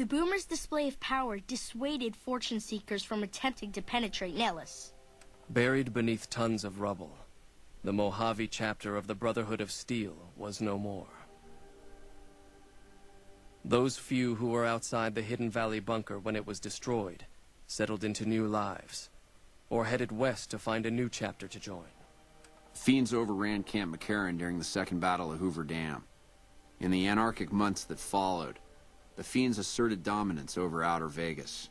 The boomer's display of power dissuaded fortune seekers from attempting to penetrate Nellis. Buried beneath tons of rubble, the Mojave chapter of the Brotherhood of Steel was no more. Those few who were outside the Hidden Valley bunker when it was destroyed settled into new lives, or headed west to find a new chapter to join. Fiends overran Camp McCarran during the Second Battle of Hoover Dam. In the anarchic months that followed, the Fiends asserted dominance over Outer Vegas.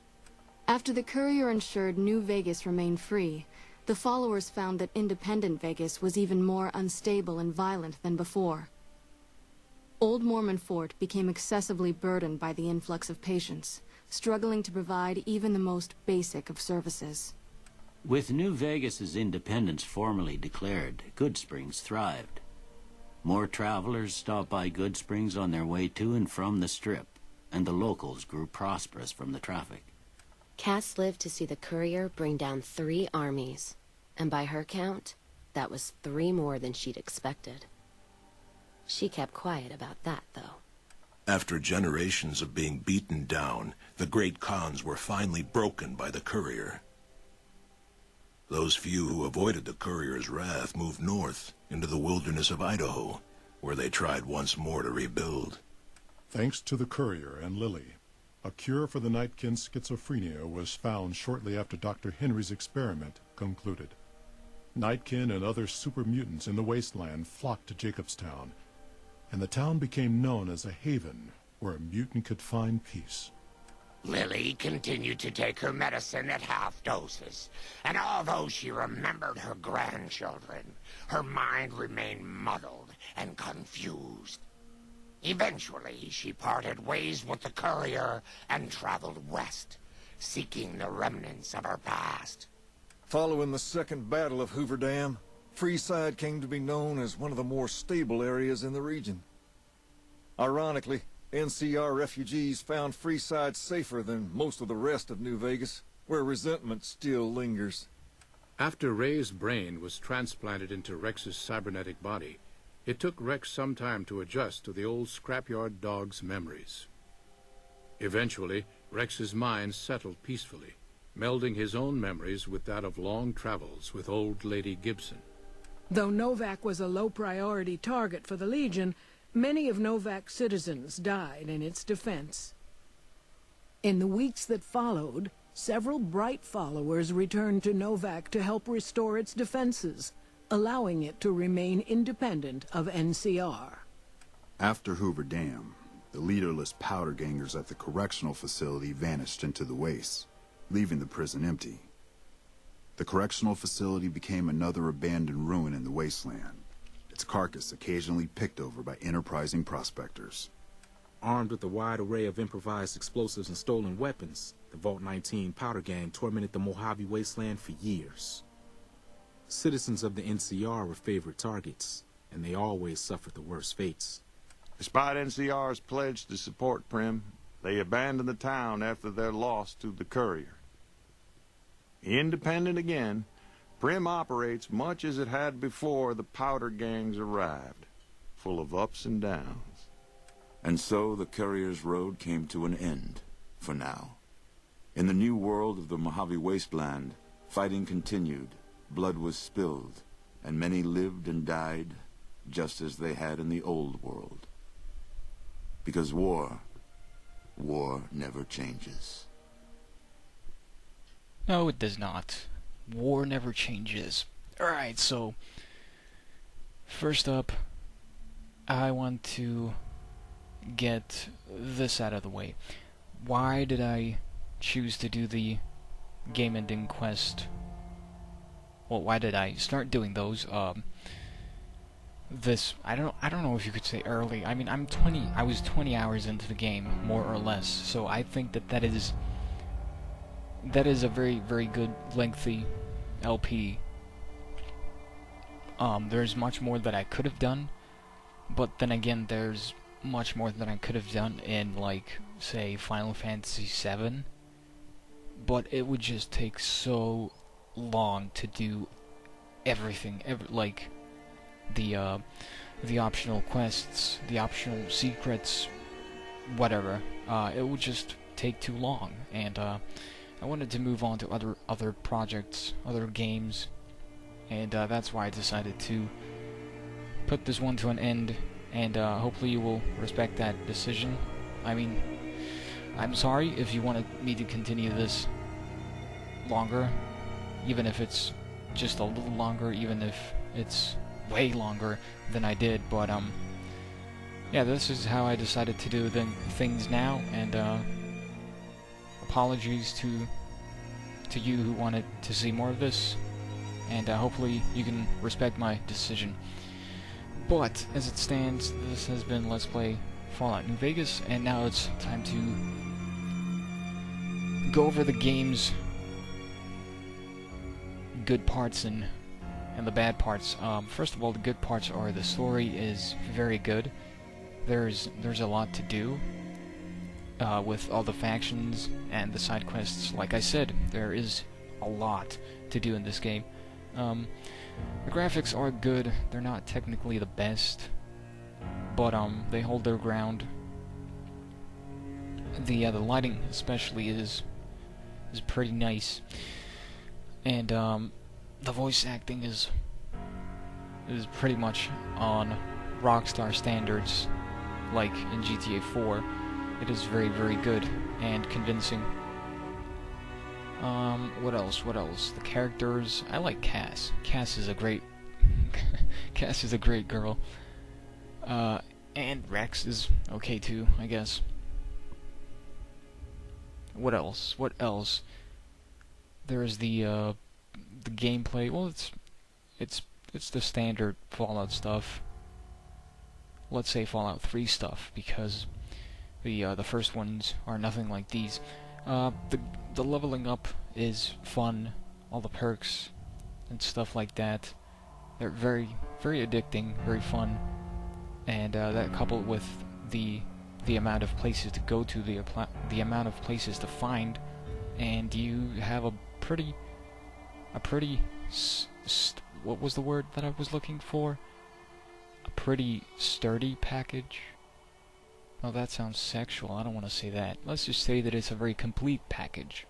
After the Courier ensured New Vegas remained free, the followers found that independent Vegas was even more unstable and violent than before. Old Mormon Fort became excessively burdened by the influx of patients, struggling to provide even the most basic of services. With New Vegas's independence formally declared, Goodsprings thrived. More travelers stopped by Goodsprings on their way to and from the Strip, and the locals grew prosperous from the traffic. Cass lived to see the Courier bring down 3 armies, and by her count, that was 3 more than she'd expected. She kept quiet about that, though. After generations of being beaten down, the great Khans were finally broken by the Courier. Those few who avoided the Courier's wrath moved north into the wilderness of Idaho, where they tried once more to rebuild. Thanks to the Courier and Lily, a cure for the Nightkin's schizophrenia was found shortly after Dr. Henry's experiment concluded. Nightkin and other super mutants in the wasteland flocked to Jacobstown, and the town became known as a haven where a mutant could find peace. Lily continued to take her medicine at half doses, and although she remembered her grandchildren, her mind remained muddled and confused. Eventually, she parted ways with the Courier and traveled west, seeking the remnants of her past. Following the Second Battle of Hoover Dam, Freeside came to be known as one of the more stable areas in the region. Ironically, NCR refugees found Freeside safer than most of the rest of New Vegas, where resentment still lingers. After Ray's brain was transplanted into Rex's cybernetic body, it took Rex some time to adjust to the old scrapyard dog's memories. Eventually, Rex's mind settled peacefully, melding his own memories with that of long travels with old Lady Gibson. Though Novak was a low-priority target for the Legion, many of Novak's citizens died in its defense. In the weeks that followed, several bright followers returned to Novak to help restore its defenses, allowing it to remain independent of NCR. After Hoover Dam, the leaderless powder gangers at the correctional facility vanished into the wastes, leaving the prison empty. The correctional facility became another abandoned ruin in the wasteland, its carcass occasionally picked over by enterprising prospectors. Armed with a wide array of improvised explosives and stolen weapons, the Vault 19 powder gang tormented the Mojave wasteland for years. Citizens of the NCR were favorite targets, and they always suffered the worst fates. Despite NCR's pledge to support Prim, they abandoned the town after their loss to the Courier. Independent again, Prim operates much as it had before the powder gangs arrived, full of ups and downs. And so the Courier's road came to an end, for now. In the new world of the Mojave Wasteland, fighting continued, blood was spilled, and many lived and died just as they had in the old world. Because war never changes. No, it does not. War never changes. Alright, so first up, I want to get this out of the way. Why did I choose to do the game-ending quest? Well, why did I start doing those? I don't know if you could say early. I mean, I was 20 hours into the game, more or less. So I think that is a very, very good lengthy LP. There's much more that I could have done, but then again, there's much more than I could have done in, like, say, Final Fantasy VII. But it would just take so long to do everything, like the optional quests, the optional secrets, whatever. It would just take too long, and I wanted to move on to other projects, other games, and that's why I decided to put this one to an end, and hopefully you will respect that decision. I mean, I'm sorry if you wanted me to continue this longer, even if it's just a little longer, even if it's way longer than I did, but yeah, this is how I decided to do things now, and apologies to you who wanted to see more of this, and hopefully you can respect my decision. But as it stands, this has been Let's Play Fallout New Vegas, and now it's time to go over the game's good parts and the bad parts. First of all, the good parts are the story is very good. There's a lot to do with all the factions and the side quests. Like I said, there is a lot to do in this game. The graphics are good. They're not technically the best, but they hold their ground. The lighting especially is pretty nice, and the voice acting is pretty much on Rockstar standards, like in GTA 4. It is very, very good and convincing. What else? What else? The characters. I like Cass. Cass is a great Cass is a great girl. And Rex is okay too, I guess. What else? What else? There's the gameplay. Well, it's the standard Fallout stuff. Let's say Fallout 3 stuff, because the first ones are nothing like these. The leveling up is fun. All the perks and stuff like that. They're very, very addicting, very fun, and that coupled with the amount of places to go to, the amount of places to find, and you have a pretty what was the word that I was looking for? A pretty sturdy package. Oh, that sounds sexual. I don't want to say that. Let's just say that it's a very complete package.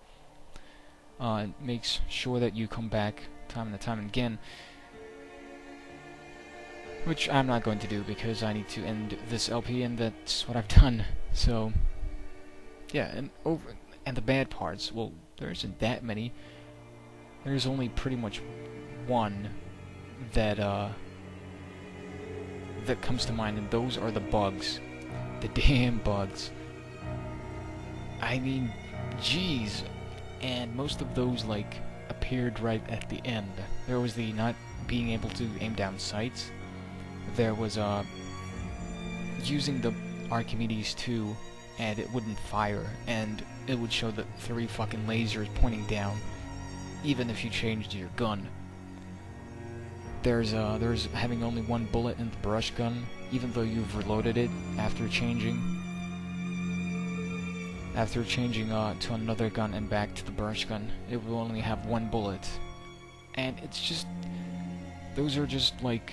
It makes sure that you come back time and time again, which I'm not going to do because I need to end this LP, and that's what I've done. So, yeah, and the bad parts. Well, there isn't that many. There's only pretty much one that comes to mind, and those are the bugs. The damn bugs. I mean, jeez. And most of those, like, appeared right at the end. There was the not being able to aim down sights. There was, using the Archimedes 2, and it wouldn't fire, and it would show the 3 fucking lasers pointing down, even if you changed your gun. There's having only one bullet in the brush gun, even though you've reloaded it after changing to another gun and back to the brush gun. It will only have one bullet, and it's just, those are just like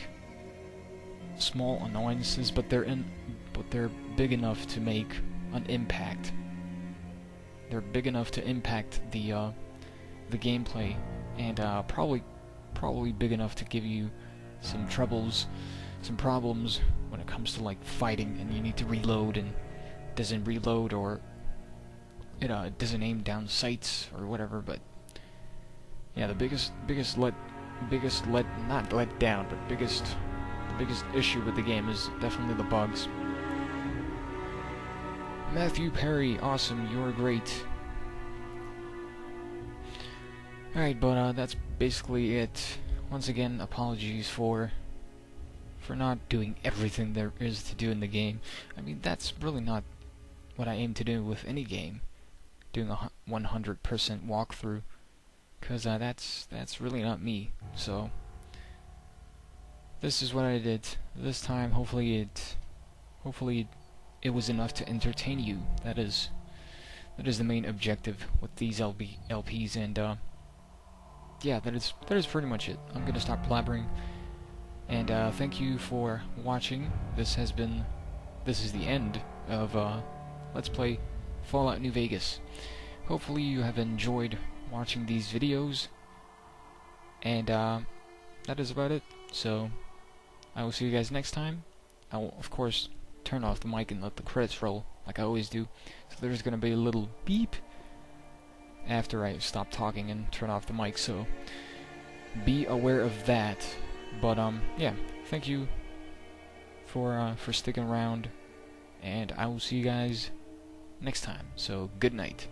small annoyances, but they're big enough to make an impact. They're big enough to impact the gameplay, and probably big enough to give you some problems when it comes to like fighting, and you need to reload and it doesn't reload, or it doesn't aim down sights or whatever. But yeah, the biggest issue with the game is definitely the bugs. Matthew Perry, awesome, you're great. Alright, but that's basically it. Once again, apologies for not doing everything there is to do in the game. I mean, that's really not what I aim to do with any game, doing a 100% walkthrough, because that's really not me. So this is what I did this time. Hopefully it was enough to entertain you. That is the main objective with these LPs, and yeah, that is pretty much it. I'm gonna stop blabbering, and thank you for watching. This is the end of Let's Play Fallout New Vegas. Hopefully you have enjoyed watching these videos, and that is about it. So I will see you guys next time. I will, of course, turn off the mic and let the credits roll, like I always do. So there's going to be a little beep after I stop talking and turn off the mic, so be aware of that. But yeah, thank you for sticking around, and I will see you guys next time. So good night.